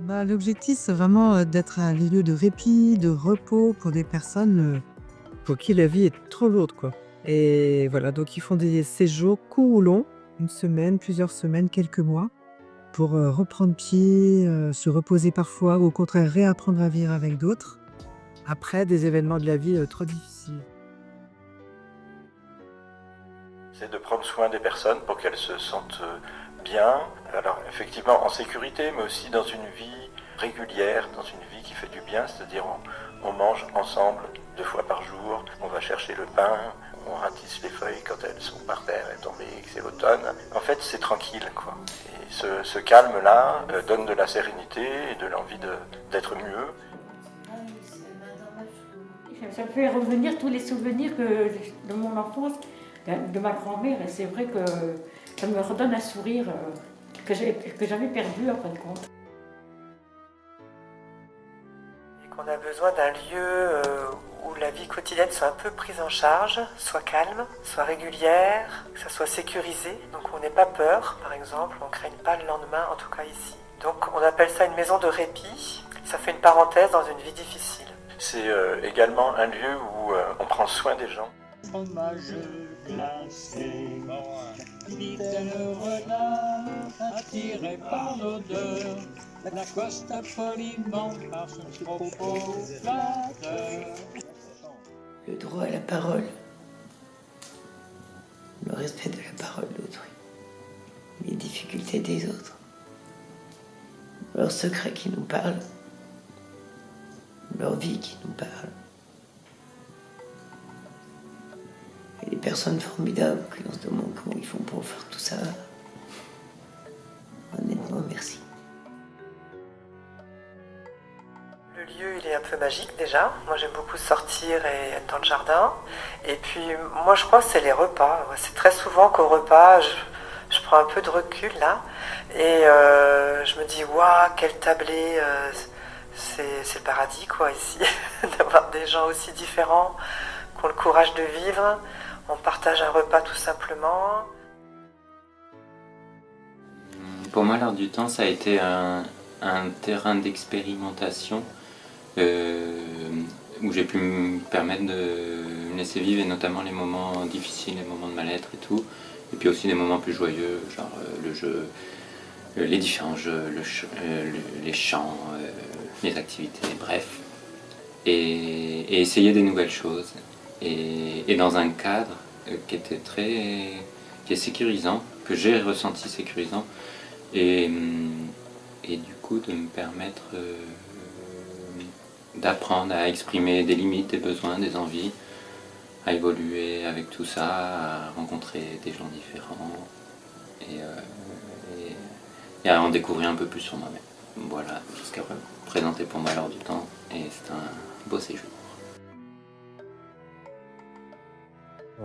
L'objectif, c'est vraiment, d'être un lieu de répit, de repos pour des personnes, pour qui la vie est trop lourde, quoi. Et voilà, donc ils font des séjours courts ou longs, une semaine, plusieurs semaines, quelques mois, pour, reprendre pied, se reposer parfois ou au contraire réapprendre à vivre avec d'autres, après des événements de la vie, trop difficiles. C'est de prendre soin des personnes pour qu'elles se sentent bien, alors effectivement en sécurité, mais aussi dans une vie régulière, dans une vie qui fait du bien, c'est-à-dire on mange ensemble 2 fois par jour, on va chercher le pain, on ratisse les feuilles quand elles sont par terre et tombées, que c'est l'automne. En fait, c'est tranquille, quoi. Et ce calme-là donne de la sérénité et de l'envie d'être mieux. Ça me fait revenir tous les souvenirs de mon enfance, de ma grand-mère, et c'est vrai que ça me redonne un sourire que j'avais perdu en fin de compte. Et qu'on a besoin d'un lieu où la vie quotidienne soit un peu prise en charge, soit calme, soit régulière, que ça soit sécurisé, donc on n'ait pas peur, par exemple, on ne craigne pas le lendemain, en tout cas ici. Donc on appelle ça une maison de répit, ça fait une parenthèse dans une vie difficile. C'est également un lieu où on prend soin des gens. Fromage glacé, dit-elle renard, attiré par l'odeur, l'accoste poliment par son propos flatteur. Le droit à la parole, le respect de la parole d'autrui, les difficultés des autres, leurs secrets qui nous parlent, leur vie qui nous parle. Et des personnes formidables qu'on se demande comment ils font pour faire tout ça. Honnêtement, merci. Le lieu, il est un peu magique déjà. Moi, j'aime beaucoup sortir et être dans le jardin. Et puis, moi, je crois que c'est les repas. C'est très souvent qu'au repas, je prends un peu de recul là. Et je me dis, waouh, quel tablé, c'est le paradis, quoi, ici. D'avoir des gens aussi différents, qui ont le courage de vivre. On partage un repas tout simplement. Pour moi, l'Art du Temps, ça a été un terrain d'expérimentation où j'ai pu me permettre de me laisser vivre, et notamment les moments difficiles, les moments de mal-être et tout. Et puis aussi des moments plus joyeux, genre le jeu, les différents jeux, les chants, les activités, bref. Et essayer des nouvelles choses. Et dans un cadre qui est sécurisant, que j'ai ressenti sécurisant, et du coup de me permettre d'apprendre à exprimer des limites, des besoins, des envies, à évoluer avec tout ça, à rencontrer des gens différents et à en découvrir un peu plus sur moi-même. Voilà ce qu'a représenté pour moi l'Art du Temps, et c'est un beau séjour.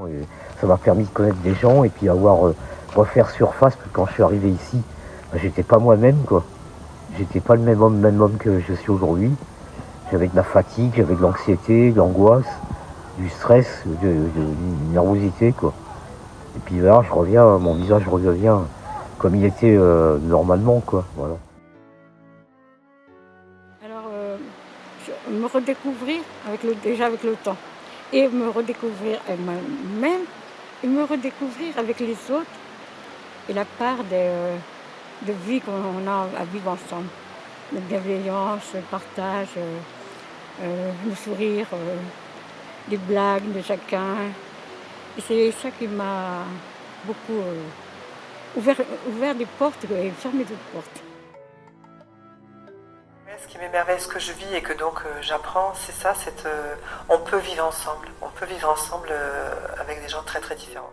Et ça m'a permis de connaître des gens et puis refaire surface, parce que quand je suis arrivé ici, j'étais pas moi-même, quoi. J'étais pas le même homme que je suis aujourd'hui. J'avais de la fatigue, j'avais de l'anxiété, de l'angoisse, du stress, de nervosité, quoi. Et puis là, mon visage redevient comme il était normalement, quoi. Voilà. Alors, me redécouvrir déjà avec le temps. Et me redécouvrir moi-même, et me redécouvrir avec les autres, et la part de vie qu'on a à vivre ensemble. La bienveillance, le partage, le sourire, les blagues de chacun. Et c'est ça qui m'a beaucoup ouvert des portes et fermé d'autres portes. Ce qui m'émerveille, ce que je vis et que donc j'apprends, c'est ça, on peut vivre ensemble. On peut vivre ensemble avec des gens très très différents.